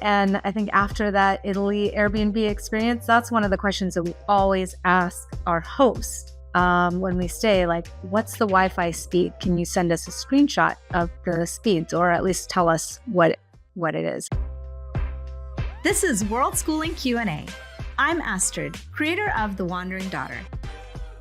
And I think after that Italy Airbnb experience, that's one of the questions that we always ask our host when we stay, like, what's the Wi-Fi speed? Can you send us a screenshot of the speeds, or at least tell us what it is? This is Worldschooling Q&A. I'm Astrid, creator of The Wandering Daughter.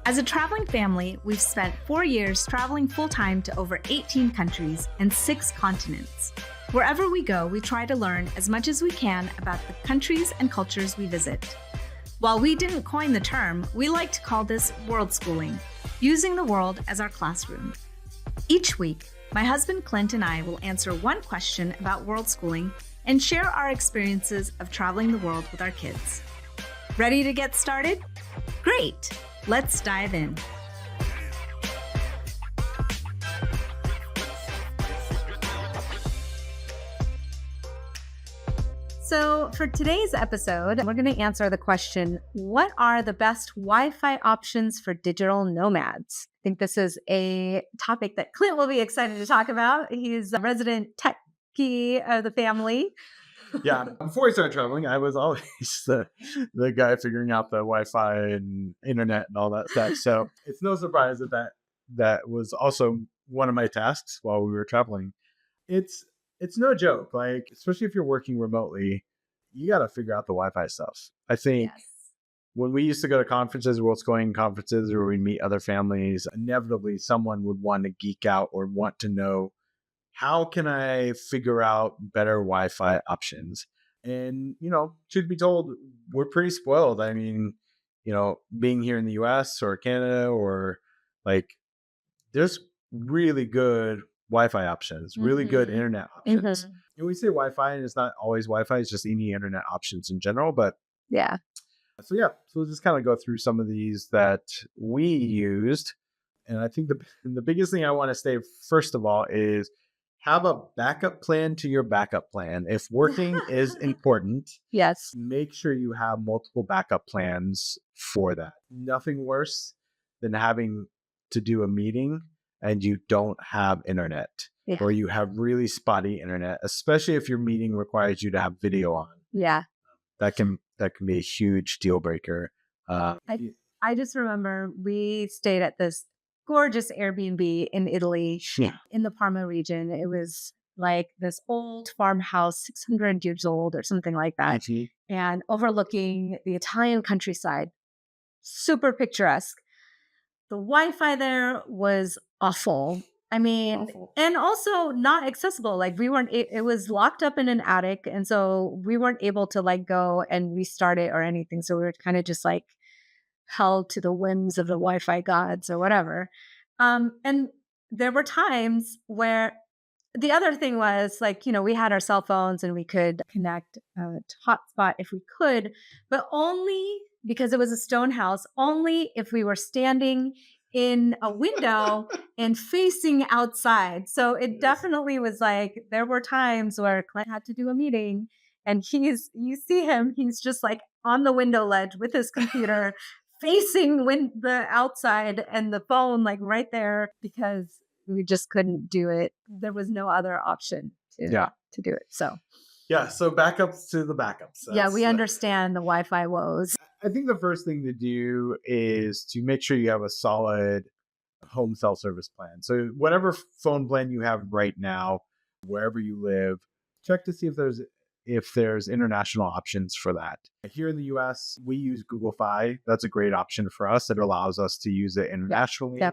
As a traveling family, we've spent 4 years traveling full-time to over 18 countries and 6 continents. Wherever we go, we try to learn as much as we can about the countries and cultures we visit. While we didn't coin the term, we like to call this world schooling, using the world as our classroom. Each week, my husband Clint and I will answer one question about world schooling and share our experiences of traveling the world with our kids. Ready to get started? Great! Let's dive in. So for today's episode, we're going to answer the question, what are the best Wi-Fi options for digital nomads? I think this is a topic that Clint will be excited to talk about. He's a resident techie of the family. Yeah, before I started traveling, I was always the guy figuring out the Wi-Fi and internet and all that stuff. So it's no surprise that was also one of my tasks while we were traveling. It's no joke. Like, especially if you're working remotely, you got to figure out the Wi-Fi stuff. I think when we used to go to conferences, Worldschooling conferences, where we meet other families, inevitably someone would want to geek out or want to know, how can I figure out better Wi-Fi options? And, truth be told, we're pretty spoiled. I mean, being here in the US or Canada, or there's really good Wi-Fi options, really good internet options. And we say Wi-Fi, and it's not always Wi-Fi, it's just any internet options in general. But so we'll just kind of go through some of these that we used. And I think the biggest thing I want to say, first of all, is have a backup plan to your backup plan. If working is important, make sure you have multiple backup plans for that. Nothing worse than having to do a meeting and you don't have internet, or you have really spotty internet, especially if your meeting requires you to have video on. That can be a huge deal breaker. I just remember we stayed at this gorgeous Airbnb in Italy, in the Parma region. It was like this old farmhouse, 600 years old or something like that, and overlooking the Italian countryside. Super picturesque. The Wi-Fi there was awful. I mean, and also not accessible. Like, it was locked up in an attic. And so we weren't able to go and restart it or anything. So we were kind of just held to the whims of the Wi-Fi gods or whatever. And there were times where the other thing was we had our cell phones and we could connect to hotspot if we could, but only because it was a stone house, only if we were standing in a window and facing outside. So it definitely was there were times where Clint had to do a meeting and you see him, he's just on the window ledge with his computer facing the outside and the phone right there, because we just couldn't do it. There was no other option to do it. So so backups to the backups. We understand the Wi-Fi woes. I think the first thing to do is to make sure you have a solid home cell service plan. So whatever phone plan you have right now, wherever you live, check to see if there's international options for that. Here in the US, we use Google Fi. That's a great option for us. It allows us to use it internationally.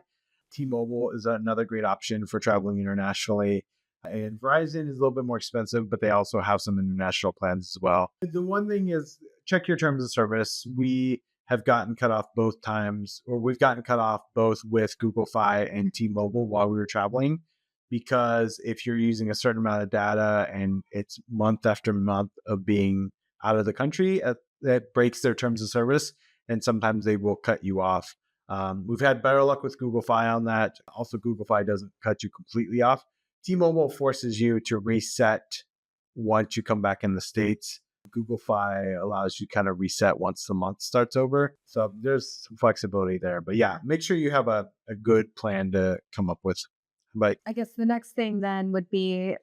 T-Mobile is another great option for traveling internationally. And Verizon is a little bit more expensive, but they also have some international plans as well. The one thing is, check your terms of service. We have gotten cut off both times, or we've gotten cut off both with Google Fi and T-Mobile while we were traveling, because if you're using a certain amount of data and it's month after month of being out of the country, that breaks their terms of service, and sometimes they will cut you off. We've had better luck with Google Fi on that. Also, Google Fi doesn't cut you completely off. T-Mobile forces you to reset once you come back in the States. Google Fi allows you to kind of reset once the month starts over. So there's some flexibility there. But make sure you have a good plan to come up with. But I guess the next thing then would be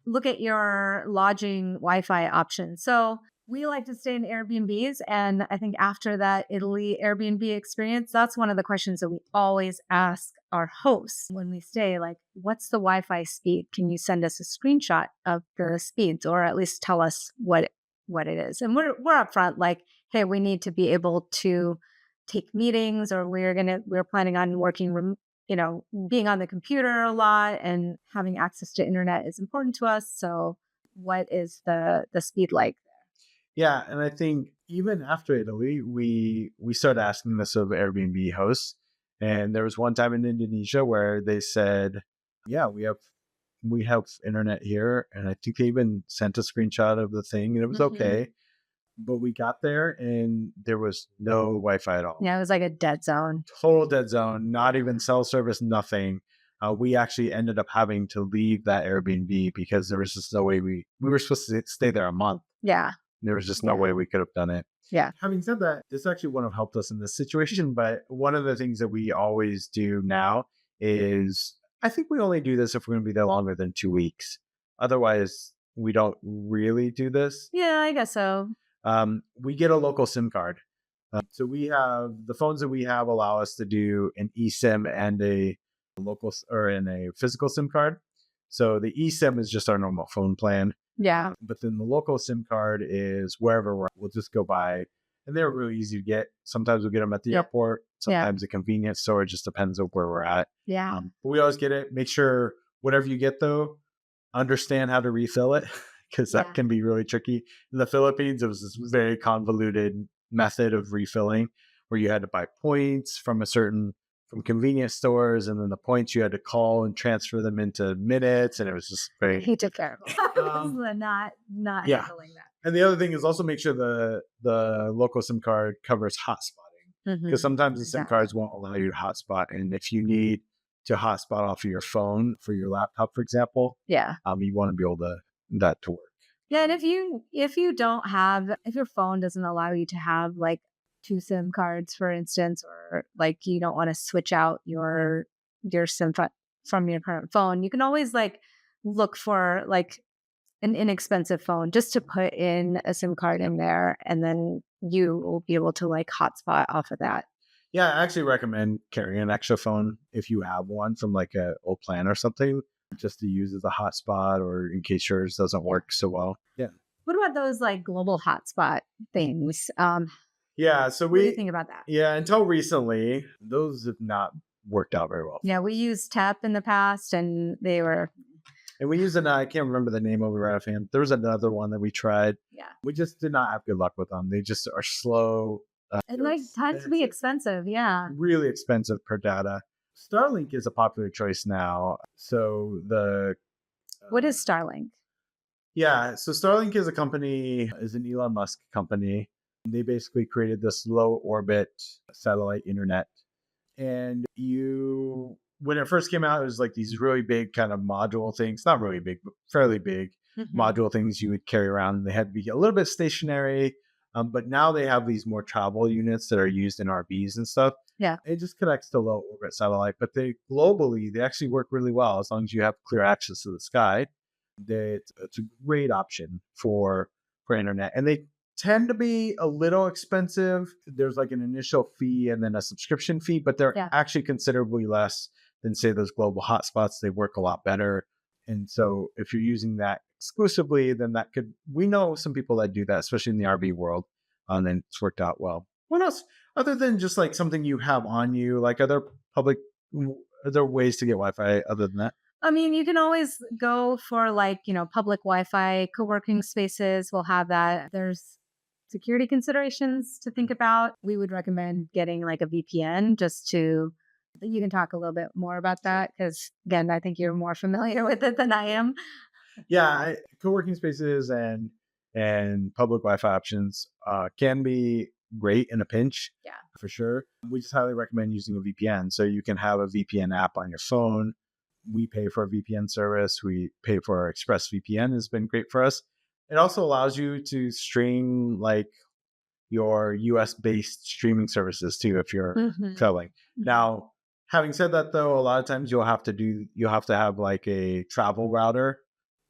look at your lodging Wi-Fi options. So we like to stay in Airbnbs. And I think after that Italy Airbnb experience, that's one of the questions that we always ask our hosts when we stay, like, what's the Wi-Fi speed? Can you send us a screenshot of the speeds, or at least tell us what it is? And we're upfront, like, hey, we need to be able to take meetings, or we're planning on working being on the computer a lot, and having access to internet is important to us. So what is the speed like? Yeah, and I think even after Italy, we started asking this of Airbnb hosts, and there was one time in Indonesia where they said, "Yeah, we have internet here," and I think they even sent a screenshot of the thing, and it was okay. But we got there, and there was no Wi-Fi at all. Yeah, it was like a dead zone. Total dead zone. Not even cell service. Nothing. We actually ended up having to leave that Airbnb because there was just no way we were supposed to stay there a month. Yeah. There was just no way we could have done it. Yeah. Having said that, this actually wouldn't have helped us in this situation. But one of the things that we always do now is, I think we only do this if we're going to be there longer than 2 weeks. Otherwise, we don't really do this. Yeah, I guess so. We get a local SIM card. So we have the phones that we have allow us to do an eSIM and a local or in a physical SIM card. So the eSIM is just our normal phone plan. Yeah. But then the local SIM card is wherever we're at. We'll just go by, and they're really easy to get. Sometimes we'll get them at the airport, sometimes a convenience store. It just depends on where we're at. Yeah. But we always get it. Make sure whatever you get, though, understand how to refill it, because that can be really tricky. In the Philippines, it was this very convoluted method of refilling where you had to buy points from convenience stores, and then the points you had to call and transfer them into minutes, and it was just very terrible. Not handling that. And the other thing is also make sure the local SIM card covers hotspotting, because sometimes the SIM cards won't allow you to hotspot, and if you need to hotspot off of your phone for your laptop, for example, you want to be able that to work. Yeah, and if your phone doesn't allow you to have like 2 SIM cards, for instance, or like you don't want to switch out your SIM from your current phone, you can always like look for like an inexpensive phone just to put in a SIM card in there, and then you will be able to like hotspot off of that. Yeah, I actually recommend carrying an extra phone if you have one from like an old plan or something, just to use as a hotspot or in case yours doesn't work so well. Yeah. What about those like global hotspot things? Yeah, so what do you think about that? Yeah, until recently, those have not worked out very well. Yeah, we used TEP in the past, and they were. And we used I can't remember the name of it right offhand. There was another one that we tried. Yeah. We just did not have good luck with them. They just are slow. And like tends to be expensive. Yeah. Really expensive per data. Starlink is a popular choice now. So what is Starlink? Yeah, so Starlink is an Elon Musk company. They basically created this low orbit satellite internet. And when it first came out, it was like these really big kind of module things, not really big, but fairly big module things you would carry around. They had to be a little bit stationary. But now they have these more travel units that are used in RVs and stuff. Yeah. It just connects to low orbit satellite, but they actually work really well as long as you have clear access to the sky. It's a great option for internet, and they tend to be a little expensive. There's like an initial fee and then a subscription fee, but they're actually considerably less than say those global hotspots. They work a lot better. And so if you're using that exclusively, then we know some people that do that, especially in the RV world, and then it's worked out well. What else, other than just like something you have on you, like are there ways to get Wi-Fi other than that? I mean, you can always go for like, public Wi-Fi. Co-working spaces will have that. There's security considerations to think about. We would recommend getting like a VPN you can talk a little bit more about that, because again, I think you're more familiar with it than I am. Yeah, co-working spaces and public Wi-Fi options can be great in a pinch. Yeah, for sure. We just highly recommend using a VPN. So you can have a VPN app on your phone. We pay for a VPN service. We pay for our ExpressVPN. Has been great for us. It also allows you to stream like your US-based streaming services too if you're traveling. Now, having said that, though, a lot of times you'll have to have like a travel router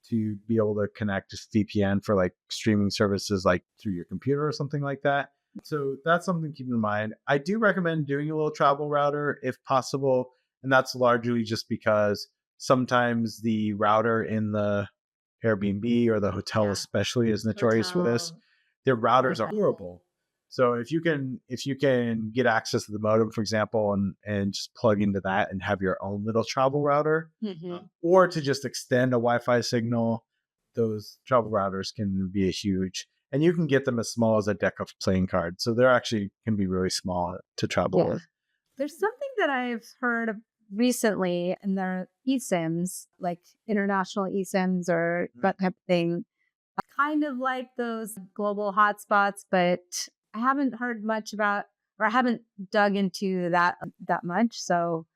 to be able to connect just VPN for like streaming services like through your computer or something like that. So that's something to keep in mind. I do recommend doing a little travel router if possible. And that's largely just because sometimes the router in the Airbnb or the hotel especially is notorious for this. Their routers are horrible. So if you can get access to the modem, for example, and just plug into that and have your own little travel router, or to just extend a Wi-Fi signal, those travel routers can be a huge, and you can get them as small as a deck of playing cards. So they're actually can be really small to travel with. There's something that I've heard of recently, and they're eSIMs, like international eSIMs or that type of thing, kind of like those global hotspots, but I haven't heard much about, or I haven't dug into that much. So,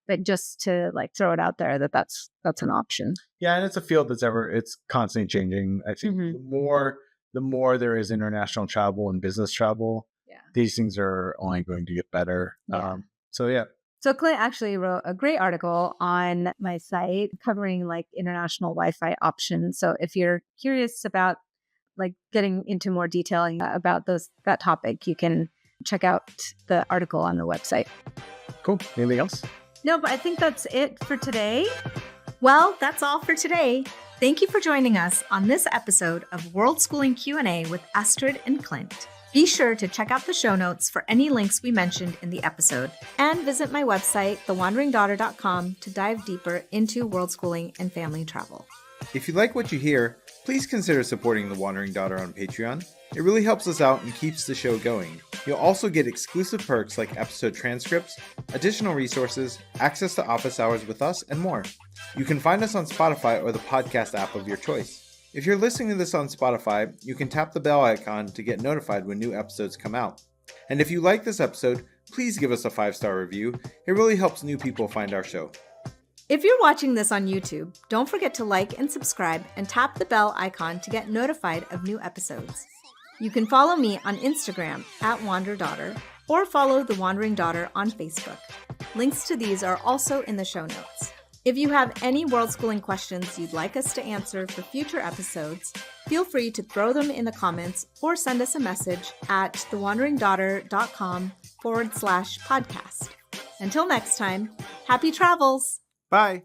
but just to like throw it out there that's an option. Yeah, and it's a field it's constantly changing. I think the more there is international travel and business travel, these things are only going to get better. So Clint actually wrote a great article on my site covering like international Wi-Fi options. So if you're curious about like getting into more detailing about that topic, you can check out the article on the website. Cool. Anything else? No, but I think that's it for today. Well, that's all for today. Thank you for joining us on this episode of Worldschooling Q&A with Astrid and Clint. Be sure to check out the show notes for any links we mentioned in the episode, and visit my website, thewanderingdaughter.com, to dive deeper into worldschooling and family travel. If you like what you hear, please consider supporting The Wandering Daughter on Patreon. It really helps us out and keeps the show going. You'll also get exclusive perks like episode transcripts, additional resources, access to office hours with us, and more. You can find us on Spotify or the podcast app of your choice. If you're listening to this on Spotify, you can tap the bell icon to get notified when new episodes come out. And if you like this episode, please give us a 5-star review. It really helps new people find our show. If you're watching this on YouTube, don't forget to like and subscribe and tap the bell icon to get notified of new episodes. You can follow me on Instagram @WanderDaughter or follow The Wandering Daughter on Facebook. Links to these are also in the show notes. If you have any worldschooling questions you'd like us to answer for future episodes, feel free to throw them in the comments or send us a message at thewanderingdaughter.com/podcast. Until next time, happy travels! Bye!